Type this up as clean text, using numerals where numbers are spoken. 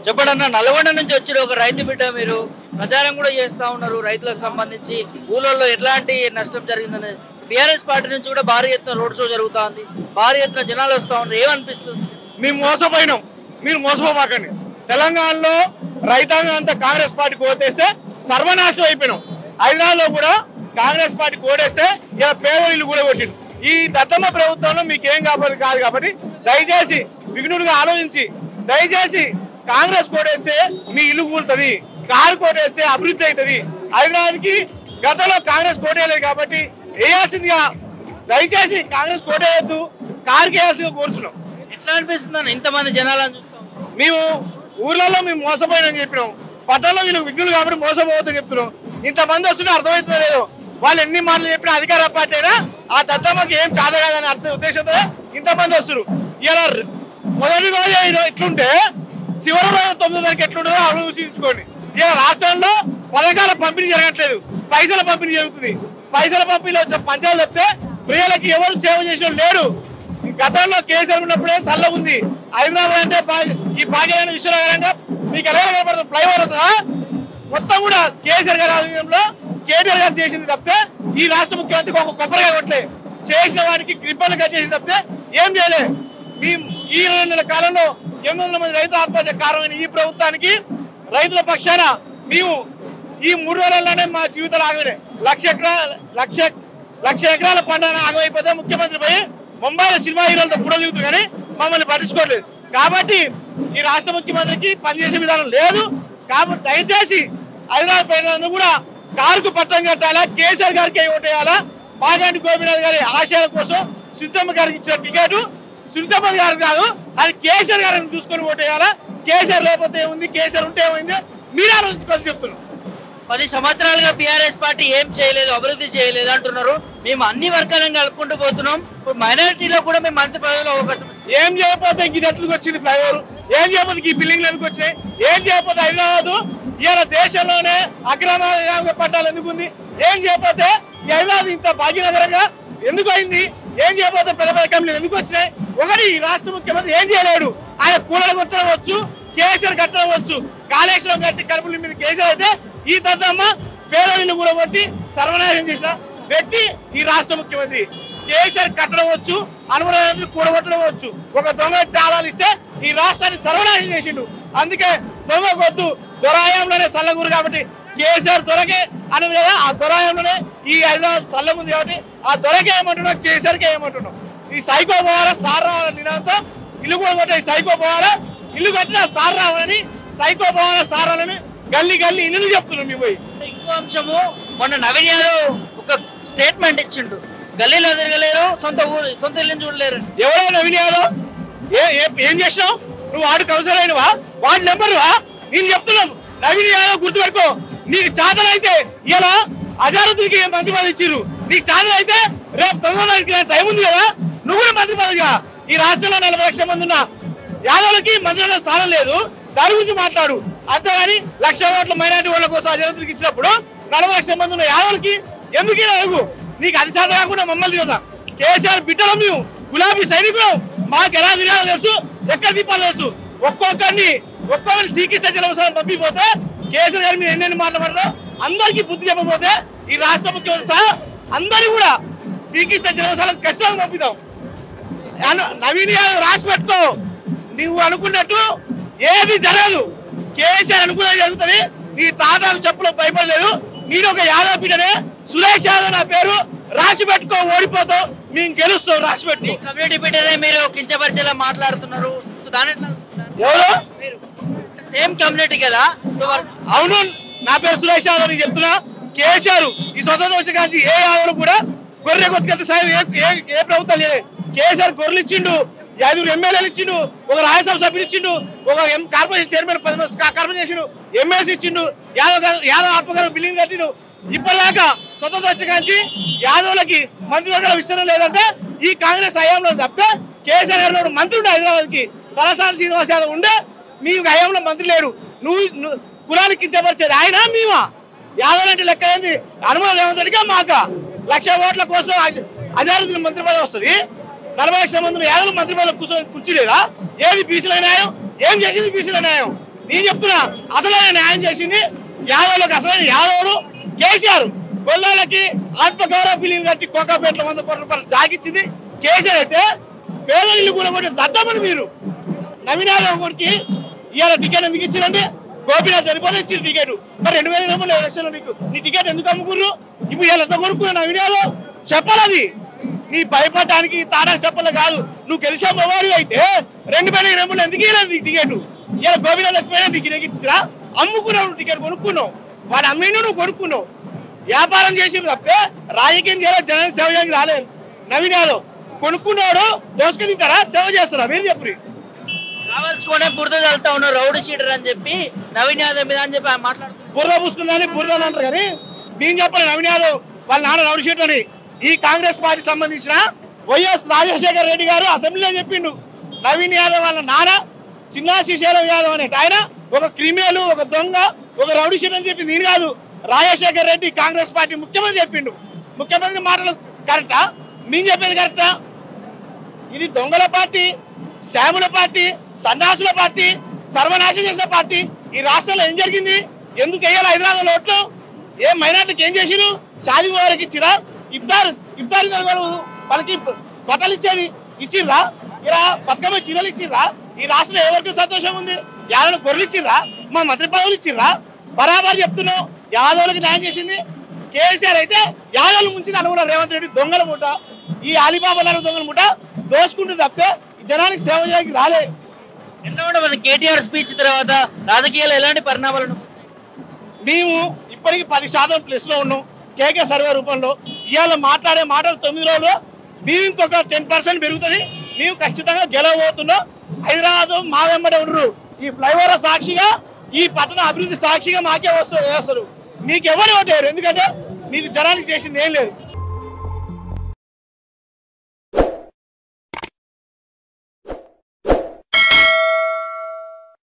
చెప్పడన్నా నల్గొండ నుంచి వచ్చిన ఒక రైతు బిడ్డ మీరు ప్రచారం కూడా చేస్తా ఉన్నారు రైతులకు సంబంధించి ఊళ్ళల్లో ఎట్లాంటి నష్టం జరిగిందని టీఆర్ఎస్ పార్టీ నుంచి కూడా భారీ ఎత్తున రోడ్ షో జరుగుతుంది భారీ ఎత్తున జనాలు వస్తా ఉన్నారు ఏమనిపిస్తుంది మేము మోసపోయినాం మీరు మోసపోమాకండి తెలంగాణలో రైతాంగం అంతా కాంగ్రెస్ పార్టీకి ఓటేస్తే సర్వనాశనం అయిపోయినాం హైదరాబాద్లో కూడా కాంగ్రెస్ పార్టీకి ఓటేస్తే ఇలా పేదలు కూడా కొట్టిండు ఈ దత్తమ్మ ప్రభుత్వంలో మీకు ఏం కాదు కాబట్టి దయచేసి విఘ్నుడిగా ఆలోచించి దయచేసి కాంగ్రెస్ కోటేస్తే మీ ఇల్లు కూలుతుంది కారు కోటేస్తే అభివృద్ధి అవుతుంది హైదరాబాద్కి గతంలో కాంగ్రెస్ కోటేయలేదు కాబట్టి వేయాల్సిందిగా దయచేసి కాంగ్రెస్ కోటేయద్దు కారుకి వేయాల్సిందిగా కోరుతున్నాం ఎట్లా అనిపిస్తున్నాను ఇంతమంది జనాలను చూస్తాం మేము ఊర్లలో మేము మోసపోయినని చెప్పినాం పట్టణంలో వీళ్ళు విఘ్నులు కాబట్టి మోసపోవద్దని చెప్తున్నాం ఇంతమంది వస్తుంటే అర్థమవుతుందో లేదో వాళ్ళు ఎన్ని మాటలు చెప్పినా అధికార పార్టీ అయినా ఆ దత్తమ్మకి ఏం చాలా కాదని ఉద్దేశంతో ఇంతమంది వస్తారు ఇలా మొదటి రోజు ఇట్లుంటే చివరి రోజు 9 తారీఖు ఎట్లుంటుందో ఆలోచించుకోండి ఇలా రాష్ట్రంలో పథకాల పంపిణీ జరగట్లేదు పైసల పంపిణీ జరుగుతుంది పైసల పంపిణీలో పంచాలు చెప్తే ప్రజలకి ఎవరు సేవ చేసిన లేరు గతంలో కేసీఆర్ ఉన్నప్పుడే చల్ల ఉంది హైదరాబాద్ అంటే ఈ భాగ్యమైన విశ్వనగరంగా మీకు ఎలా కనపడుతుంది ఫ్లైఓవర్ అవుతుందా మొత్తం కూడా కేసీఆర్ గారి ఆధ్వర్యంలో కేటీఆర్ గారు చేసింది తప్పితే ఈ రాష్ట్ర ముఖ్యమంత్రికి ఒక కొబ్బరిగా కొట్టలే చేసిన వారికి గ్రిబ్బలుగా చేసింది తప్పితే ఏం చేయలే ఈ 2 నెలల కాలంలో 800 మంది రైతులు ఆత్మహత్య కారణమైన ఈ ప్రభుత్వానికి రైతుల పక్షాన మేము ఈ 3 రోజుల్లోనే మా జీవితాలు ఆగలే 1,00,000 ఎకరాల పంట ఆగమైపోతే ముఖ్యమంత్రి పోయి ముంబైలో సినిమా హీరోలతో ఫోటో దిగుతారు కానీ మమ్మల్ని పట్టించుకోలేదు కాబట్టి ఈ రాష్ట్ర ముఖ్యమంత్రికి పనిచేసే విధానం లేదు కాబట్టి దయచేసి హైదరాబాద్ ప్రజలందరూ కూడా కారుకు పట్టం కట్టాలా కేసీఆర్ గారికి ఓటేయాలా మాగంటి గోపీనాథ్ గారి ఆశయాల కోసం సునీతమ్మ గారికి ఇచ్చిన టికెట్ సునీతమ్మ గారికి కాదు అది కేసీఆర్ గారిని చూసుకొని ఓటేయాలా కేసీఆర్ లేకపోతే ఏముంది కేసీఆర్ ఉంటే ఏమైంది మీరు ఆలోచించుకొని చెప్తున్నారు 10 సంవత్సరాలుగా టీఆర్ఎస్ పార్టీ ఏం చేయలేదు అభివృద్ధి చేయలేదు అంటున్నారు మేము అన్ని వర్గాలను కలుపుకుంటూ పోతున్నాం ఇప్పుడు మైనారిటీలో కూడా మేము మంత్రి పదవిలో అవకాశం ఏం చేయకపోతే ఇది ఎట్లకు వచ్చింది ఫ్లైఓవర్ ఏం చేయకపోతే ఈ బిల్డింగ్లు ఎందుకు వచ్చాయి ఏం చేయకపోతే హైదరాబాద్ ఇవాళ దేశంలోనే అక్రమ పట్టాలు ఎందుకు ఉంది ఏం చేయకపోతే ఈ హైదరాబాద్ ఇంత భాగ్యనగరంగా ఎందుకు అయింది ఏం చేయకపోతే పెద్ద పెద్ద కంపెనీలు ఎందుకు వచ్చినాయి ఒకటి ఈ రాష్ట్ర ముఖ్యమంత్రి ఏం చేయలేడు ఆయన కూడలు కొట్టడం వచ్చు కేసీఆర్ కట్టడం వచ్చు కాళేశ్వరం కట్టి కడుపుల మీద కేసీఆర్ అయితే ఈ దత్తమ్మ పేదలు కూడా కొట్టి సర్వనాశనం చేసిన వ్యక్తి ఈ రాష్ట్ర ముఖ్యమంత్రి కేసీఆర్ కట్టడం వచ్చు అనుమతి కూడగొట్టడం వచ్చు ఒక దొంగ తాళాలు ఇస్తే ఈ రాష్ట్రాన్ని సర్వనాశనం చేసిండు అందుకే దొంగ కొద్దు దొరాయంలోనే సల్లగురు కాబట్టి కేసీఆర్ దొరకే అని కదా ఆ దొరాయంలోనే ఈ హైదరాబాద్ సల్లగుంది కాబట్టి ఆ దొరకే ఏమంటున్నాం కేసీఆర్కే ఏమంటున్నాం ఈ సైకో పోవాలా సార్ రావాలని నినాదంతో ఇల్లు కూడా కొట్టే సైకో పోవాలా ఇల్లు కట్టినా సార్ రావాలని సైకో పోవాలా సార్ రావాలని గల్లీ గల్లీ ఇల్లు చెప్తున్నాం మీ పోయి ఇంకో అంశము మొన్న నవీన్ యాదవ్ ఒక స్టేట్మెంట్ ఇచ్చిండు గల్లీలో తిరగలేరు సొంత ఇల్లు చూడలేరు ఎవరో నవీన్ యాదవ్ ఏం చేసినావు నువ్వు వాడు కౌన్సిలర్ అయినవా వాడు నెంబర్వా నేను చెప్తున్నాం నవీన్ యాదవ్ గుర్తుపెట్టుకో నీకు చాదలు అయితే ఇలా అజారుద్దికి మంత్రి పదవి ఇచ్చిర్రు నీకు చాదలు అయితే రేపు 9 తారీఖు టైం ఉంది కదా నువ్వు కూడా మంత్రి పదవిగా ఈ రాష్ట్రంలో 40 లక్షల మంది ఉన్న యాదవులకి మంత్రిలో స్థానం లేదు దాని గురించి మాట్లాడు అంతేగాని 1,00,000 ఓట్ల మైనార్టీ ఓట్ల కోసం అజారుద్దికి ఇచ్చినప్పుడు 40 లక్షల మంది ఉన్న యాదవులకి ఎందుకు అడుగు నీకు అది సాధన కాకుండా మమ్మల్ని తిరుగుతా కేసీఆర్ బిడ్డలం మేము గులాబీ సైనికులం మాకు ఎలా తిరగాలో తెలుసు ఎక్కడ తిప్పాలో తెలుసు ఒక్కొక్కరిని శ్రీకృష్ణ జన్మస్థానం పంపిపోతే కేసీఆర్ గారి మీద ఎన్నెన్ని మాట్లాడతారో అందరికీ బుద్ధి చెప్పకపోతే ఈ రాష్ట్ర ముఖ్యమంత్రి సహా అందరినీ కూడా శ్రీకృష్ణ జన్మస్థానం ఖచ్చితంగా పంపిద్దాం నవీన్ యాదవ్ రాసి పెట్టుకో నువ్వు అనుకున్నట్టు ఏది జరగదు కేసీఆర్ అనుకున్నది జరుగుతుంది నీ తాతకు చెప్పులో భయపడలేదు నేను ఒక యాదవ్ బిడ్డనే సురేష్ యాదవ్ నా పేరు రాసి పెట్టుకో ఓడిపోతావు మేము గెలుస్తాం రాసి పెట్టుకో కమ్యూనిటీ బిడ్డనే మీరు కించపరిచేలా మాట్లాడుతున్నారు సో దాని ఎవరు సేమ్ కమ్యూనిటీ కదా అవును నా పేరు సురేష్ యాదవ్ నేను చెప్తున్నా కేసీఆర్ ఈ స్వతంత్ర వచ్చే కాంచి ఏ యాదవ్ కూడా గొర్రె కొత్తకెళ్తే సాయం ఏ ప్రభుత్వం లేదు కేసీఆర్ గొర్రెలు ఇచ్చిండు 5 ఎమ్మెల్యేలు ఇచ్చిండు ఒక రాజ్యసభ సభ్యులు ఇచ్చిండు ఒక కార్పొరేషన్ చైర్మన్ 10 కార్పొరేషన్ చేసిండు ఎమ్మెల్సీ ఇచ్చిండు యాదవ్ ఆత్మగారు బిల్డింగ్ కట్టిండు ఇప్పటిదాకా స్వతంత్ర వచ్చే కాంచి యాదవులకి మంత్రివర్గాల విస్తరణ లేదంటే ఈ కాంగ్రెస్ హయాంలో తప్పితే కేసీఆర్ గారు మంత్రి ఉండే హైదరాబాద్ కి తలసాని శ్రీనివాస్ యాదవ్ ఉండే మీ హయాంలో మంత్రి లేడు నువ్వు కులానికి కించపరిచేది ఆయన మేమా యాదవ్ అంటే లెక్క ఏంది హనుమాన్ రేవంత్ రెడ్డిగా మాక 1,00,000 ఓట్ల కోసం అజారుద్దీన్ మంత్రి పదవి వస్తుంది 40 లక్షల మంది యాదవ్ మంత్రి పదవి కూర్చోలేదా ఏది బీసీల న్యాయం ఏం చేసింది బీసీల న్యాయం నేను చెప్తున్నా అసలైన న్యాయం చేసింది యాదవులకు. అసలైన యాదవులు కేసీఆర్. గొల్లాలకి ఆత్మగౌరవ బిల్లులు కట్టి కోకాపేటలో 100 కోట్ల రూపాయలు జాగిచ్చింది కేసీఆర్. అయితే పేద ఇల్లు కూడా కొట్టి దద్దమని మీరు నవీన్ యాదవ్ కొడుకి ఇవాళ టికెట్ ఎందుకు ఇచ్చారంటే గోపీనాథ్ చనిపోతే ఇచ్చిన టికెట్. మరి 2020 ఎలక్షన్లో నీ టికెట్ ఎందుకు అమ్ముకుర్రు? ఇప్పుడు ఇలా ఎంత కొనుక్కున్నా నవీన్ యాదవ్ చెప్పాలి. అది నీ భయపడడానికి తాడానికి చెప్పలే కాదు. నువ్వు గెలిచే మొబైల్ అయితే 2020 ఎందుకు ఇవ్వలేదు నీ టికెట్? ఇలా గోపీనాథ్ చచ్చిపోయినా నీకు టికెట్ ఇచ్చిరా? అమ్ముకున్నావు, నువ్వు టికెట్ కొనుక్కున్నావు, వాడు అమ్మిను నువ్వు కొనుక్కున్నావు. వ్యాపారం చేసిరు తప్పితే రాజకీయం చేయాలి, జనానికి సేవ చేయడానికి రాలేదు. నవీన్ యాదవ్ కొనుక్కున్నాడు, దోసుకు తింటారా, సేవ చేస్తారా? మీరు చెప్పు. కావాల్సుకునే బురద చల్లుతా ఉన్నారు రౌడీ షీటర్ అని చెప్పి నవీన్ యాదవ్ మీద అని చెప్పి మాట్లాడుతున్నారు. బురద పూసుకుందని బురద అంటారు కానీ నేను చెప్పాలి నవీన్ యాదవ్ వాళ్ళ నాన్న రౌడీ షీటర్ అని. ఈ కాంగ్రెస్ పార్టీకి సంబంధించిన వైఎస్ రాజశేఖర రెడ్డి గారు అసెంబ్లీలో చెప్పిండు నవీన్ యాదవ్ వాళ్ళ నాన్న చిన్నా శ్రీశైలం యాదవ్ అనే ఆయన ఒక క్రిమినల్, ఒక దొంగ, ఒక రౌడీ షీటర్ అని చెప్పింది నేను కాదు, రాజశేఖర రెడ్డి కాంగ్రెస్ పార్టీ ముఖ్యమంత్రి చెప్పిండు. ముఖ్యమంత్రి మాటలు కరెక్టా? నేను చెప్పేది కరెక్టా? ఇది దొంగల పార్టీ, స్కాముల పార్టీ, సన్నాసుల పార్టీ, సర్వనాశనం చేసిన పార్టీ. ఈ రాష్ట్రంలో ఏం జరిగింది? ఎందుకు వేయాలి హైదరాబాద్ ఓట్లు? ఏ మైనార్టీకి ఏం చేసిరు? షాదీ వారికి ఇచ్చిరా? ఇఫ్తార్ వాళ్ళకి బట్టలు ఇచ్చేది ఇచ్చిర్రా? ఇలా బతుకమ్మ చీరలు ఇచ్చిర్రా? ఈ రాష్ట్రంలో ఎవరికి సంతోషం ఉంది? యాదవ్ గొర్రెలు ఇచ్చిర్రా? మా మంత్రి పదవులు ఇచ్చిర్రా? బరాబర్ చెప్తున్నావు. యాదవులకు న్యాయం చేసింది కేసీఆర్. అయితే యాదవులు ముంచింది అనుకున్నారు రేవంత్ రెడ్డి. దొంగల ముఠ, ఈ అలీబాబా దొంగల ముఠ దోసుకుంటుంది తప్పితే జనానికి సేవ చేయడానికి రాలే. ఎట్లా ఉండదు కేటీఆర్ స్పీచ్ తర్వాత రాజకీయాలు ఎలాంటి పరిణామాలను? మేము ఇప్పటికి 10% ప్లస్లో ఉన్నాం కేకే సర్వే రూపంలో. ఇవాళ మాట్లాడే మాటలు 9 రోజులు మేము ఇంకొక 10% పెరుగుతుంది. మేము ఖచ్చితంగా గెలవబోతున్నాం. హైదరాబాద్ మా వెంబడే ఉండరు. ఈ ఫ్లైఓవర్ సాక్షిగా, ఈ పట్టణ అభివృద్ధి సాక్షిగా మాకే వేస్తారు. మీకు ఎవరు ఓటేరు? ఎందుకంటే మీకు జనానికి చేసింది ఏం లేదు.